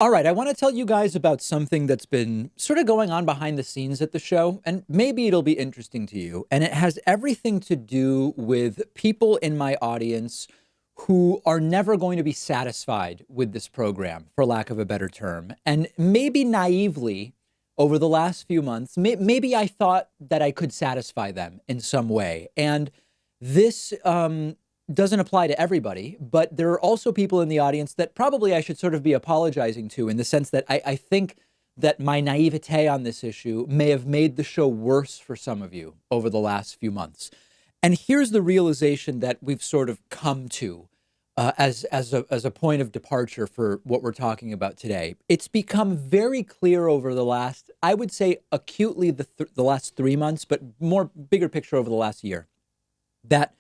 All right, I want to tell you guys about something that's been sort of going on behind the scenes at the show, and maybe it'll be interesting to you. And it has everything to do with people in my audience who are never going to be satisfied with this program, for lack of a better term. And maybe naively, over the last few months, maybe I thought that I could satisfy them in some way. And this doesn't apply to everybody, but there are also people in the audience that probably I should sort of be apologizing to in the sense that I think that my naivete on this issue may have made the show worse for some of you over the last few months. And here's the realization that we've sort of come to as a point of departure for what we're talking about today. It's become very clear over the last, I would say, acutely the last 3 months, but more bigger picture over the last year, that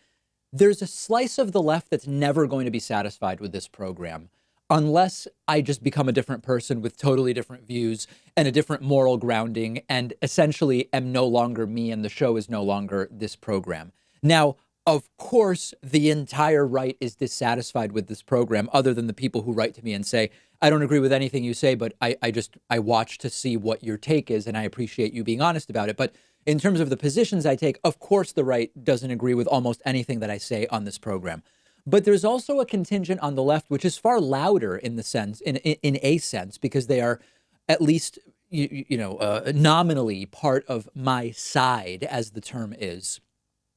there's a slice of the left that's never going to be satisfied with this program unless I just become a different person with totally different views and a different moral grounding and essentially am no longer me and the show is no longer this program. Now, of course, the entire right is dissatisfied with this program, other than the people who write to me and say, I don't agree with anything you say, but I watch to see what your take is, and I appreciate you being honest about it. But in terms of the positions I take, of course, the right doesn't agree with almost anything that I say on this program. But there's also a contingent on the left, which is far louder in the sense, in a sense, because they are at least, nominally part of my side, as the term is,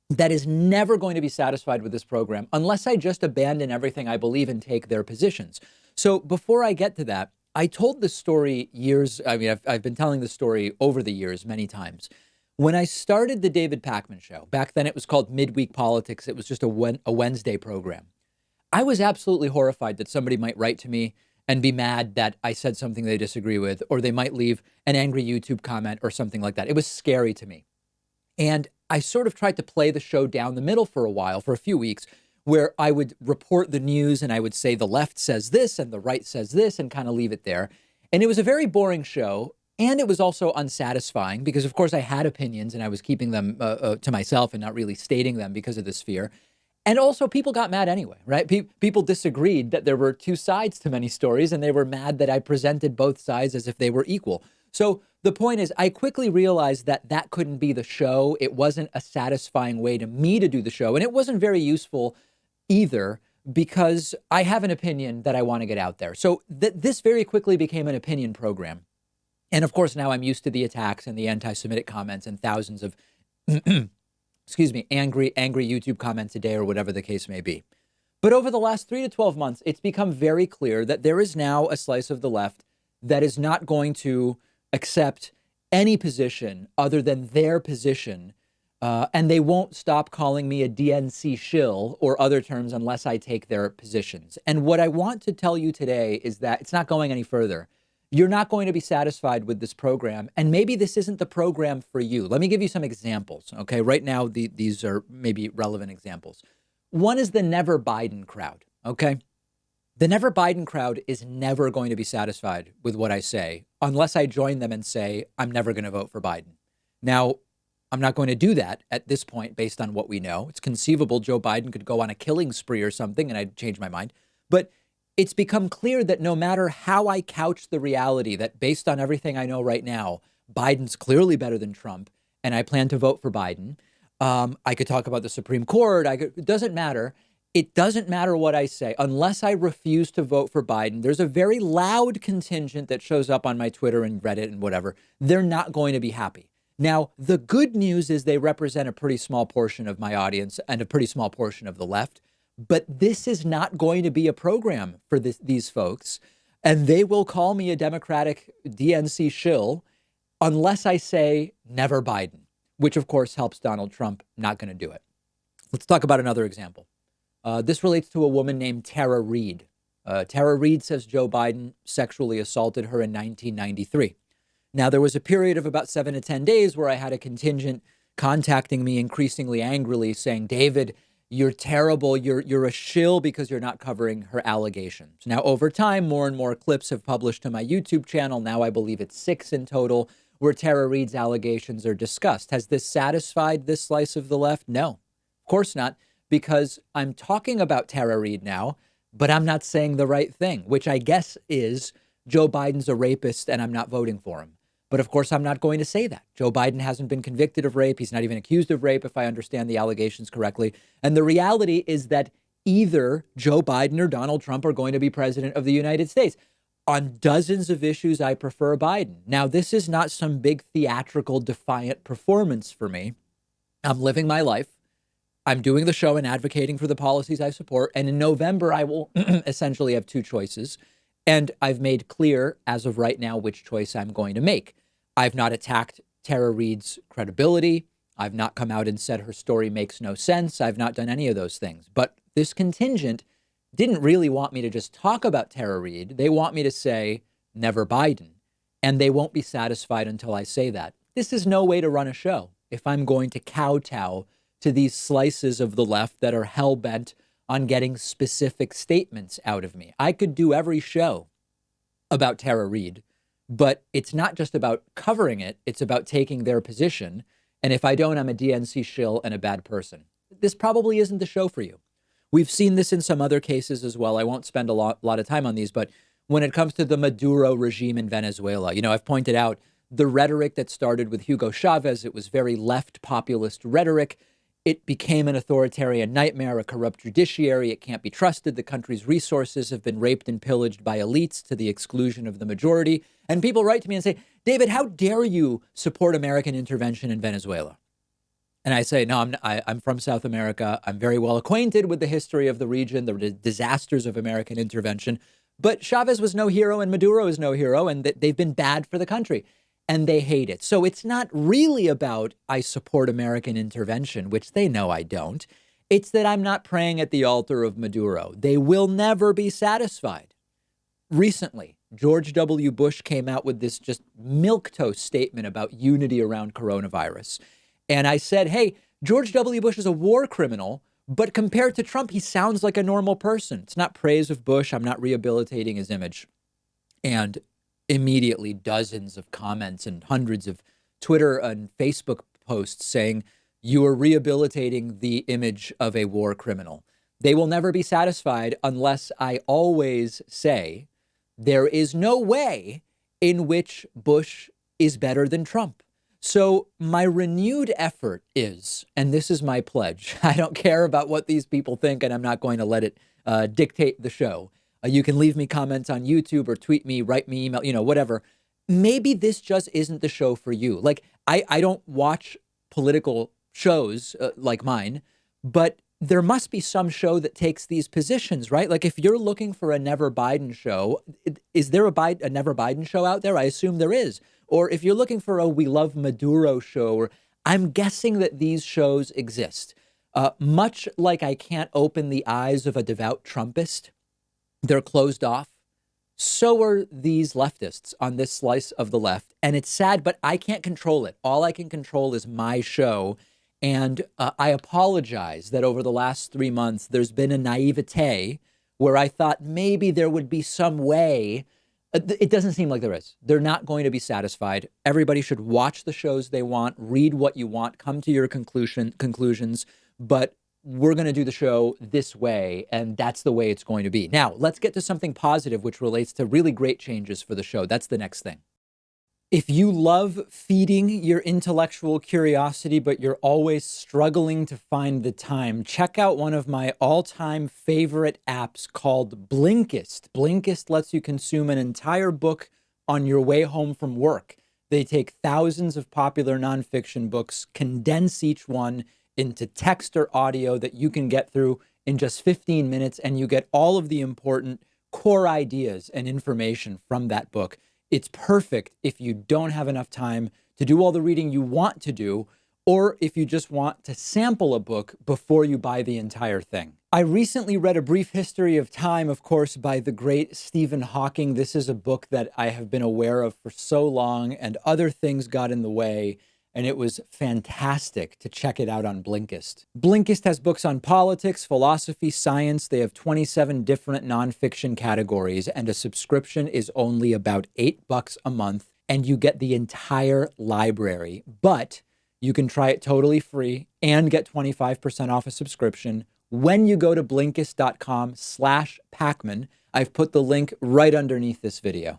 that is never going to be satisfied with this program unless I just abandon everything I believe and take their positions. So before I get to that, I told this story I've been telling this story over the years many times. When I started the David Pakman show, back then it was called Midweek Politics. It was just a Wednesday program. I was absolutely horrified that somebody might write to me and be mad that I said something they disagree with, or they might leave an angry YouTube comment or something like that. It was scary to me. And I sort of tried to play the show down the middle for a while, for a few weeks, where I would report the news and I would say the left says this and the right says this and kind of leave it there. And it was a very boring show. And it was also unsatisfying because, of course, I had opinions and I was keeping them to myself and not really stating them because of this fear. And also people got mad anyway, right? People disagreed that there were two sides to many stories and they were mad that I presented both sides as if they were equal. So the point is, I quickly realized that that couldn't be the show. It wasn't a satisfying way to me to do the show. And it wasn't very useful either because I have an opinion that I want to get out there. So this very quickly became an opinion program. And of course, now I'm used to the attacks and the anti-Semitic comments and thousands of, angry YouTube comments a day or whatever the case may be. But over the last 3 to 12 months, it's become very clear that there is now a slice of the left that is not going to accept any position other than their position. And they won't stop calling me a DNC shill or other terms unless I take their positions. And what I want to tell you today is that it's not going any further. You're not going to be satisfied with this program, and maybe this isn't the program for you. Let me give you some examples, okay? Right now, these are maybe relevant examples. One is the Never Biden crowd, okay? The Never Biden crowd is never going to be satisfied with what I say unless I join them and say, I'm never going to vote for Biden. Now, I'm not going to do that at this point based on what we know. It's conceivable Joe Biden could go on a killing spree or something and I'd change my mind. But it's become clear that no matter how I couch the reality that based on everything I know right now, Biden's clearly better than Trump, and I plan to vote for Biden. I could talk about the Supreme Court. It doesn't matter. It doesn't matter what I say. Unless I refuse to vote for Biden, there's a very loud contingent that shows up on my Twitter and Reddit and whatever. They're not going to be happy. Now, the good news is they represent a pretty small portion of my audience and a pretty small portion of the left. But this is not going to be a program for these folks. And they will call me a Democratic DNC shill unless I say never Biden, which, of course, helps Donald Trump. Not going to do it. Let's talk about another example. This relates to a woman named Tara Reid. Tara Reid says Joe Biden sexually assaulted her in 1993. Now, there was a period of about 7 to 10 days where I had a contingent contacting me increasingly angrily saying, David, you're terrible. You're a shill because you're not covering her allegations. Now, over time, more and more clips have published to my YouTube channel. Now I believe it's 6 in total where Tara Reid's allegations are discussed. Has this satisfied this slice of the left? No, of course not, because I'm talking about Tara Reid now, but I'm not saying the right thing, which I guess is Joe Biden's a rapist and I'm not voting for him. But of course, I'm not going to say that. Joe Biden hasn't been convicted of rape. He's not even accused of rape, if I understand the allegations correctly. And the reality is that either Joe Biden or Donald Trump are going to be president of the United States. On dozens of issues, I prefer Biden. Now, this is not some big theatrical, defiant performance for me. I'm living my life. I'm doing the show and advocating for the policies I support. And in November, I will essentially have two choices. And I've made clear as of right now which choice I'm going to make. I've not attacked Tara Reade's credibility. I've not come out and said her story makes no sense. I've not done any of those things. But this contingent didn't really want me to just talk about Tara Reade. They want me to say, never Biden. And they won't be satisfied until I say that. This is no way to run a show if I'm going to kowtow to these slices of the left that are hell-bent on getting specific statements out of me. I could do every show about Tara Reade, but it's not just about covering it. It's about taking their position. And if I don't, I'm a DNC shill and a bad person. This probably isn't the show for you. We've seen this in some other cases as well. I won't spend a lot of time on these, but when it comes to the Maduro regime in Venezuela, I've pointed out the rhetoric that started with Hugo Chavez. It was very left populist rhetoric. It became an authoritarian nightmare, a corrupt judiciary. It can't be trusted. The country's resources have been raped and pillaged by elites to the exclusion of the majority. And people write to me and say, David, how dare you support American intervention in Venezuela? And I say, no, I'm from South America. I'm very well acquainted with the history of the region, the disasters of American intervention. But Chavez was no hero and Maduro is no hero, and they've been bad for the country. And they hate it. So it's not really about I support American intervention, which they know I don't. It's that I'm not praying at the altar of Maduro. They will never be satisfied. Recently, George W. Bush came out with this just milquetoast statement about unity around coronavirus. And I said, hey, George W. Bush is a war criminal, but compared to Trump, he sounds like a normal person. It's not praise of Bush. I'm not rehabilitating his image. And immediately dozens of comments and hundreds of Twitter and Facebook posts saying you are rehabilitating the image of a war criminal. They will never be satisfied unless I always say there is no way in which Bush is better than Trump. So my renewed effort is, and this is my pledge, I don't care about what these people think, and I'm not going to let it dictate the show. You can leave me comments on YouTube or tweet me, write me email, whatever. Maybe this just isn't the show for you. Like, I don't watch political shows like mine, but there must be some show that takes these positions, right? Like if you're looking for a Never Biden show, is there a Never Biden show out there? I assume there is. Or if you're looking for a We Love Maduro show, or I'm guessing that these shows exist. Much like I can't open the eyes of a devout Trumpist, they're closed off. So are these leftists on this slice of the left. And it's sad, but I can't control it. All I can control is my show. And I apologize that over the last 3 months, there's been a naivete where I thought maybe there would be some way. It doesn't seem like there is. They're not going to be satisfied. Everybody should watch the shows they want, read what you want, come to your conclusions. But we're going to do the show this way, and that's the way it's going to be. Now, let's get to something positive, which relates to really great changes for the show. That's the next thing. If you love feeding your intellectual curiosity, but you're always struggling to find the time, check out one of my all-time favorite apps called Blinkist. Blinkist lets you consume an entire book on your way home from work. They take thousands of popular nonfiction books, condense each one into text or audio that you can get through in just 15 minutes, and you get all of the important core ideas and information from that book. It's perfect if you don't have enough time to do all the reading you want to do, or if you just want to sample a book before you buy the entire thing. I recently read A Brief History of Time, of course, by the great Stephen Hawking. This is a book that I have been aware of for so long, and other things got in the way. And it was fantastic to check it out on Blinkist. Blinkist has books on politics, philosophy, science. They have 27 different nonfiction categories, and a subscription is only about $8 a month, and you get the entire library. But you can try it totally free and get 25% off a subscription when you go to Blinkist.com/Pakman. I've put the link right underneath this video.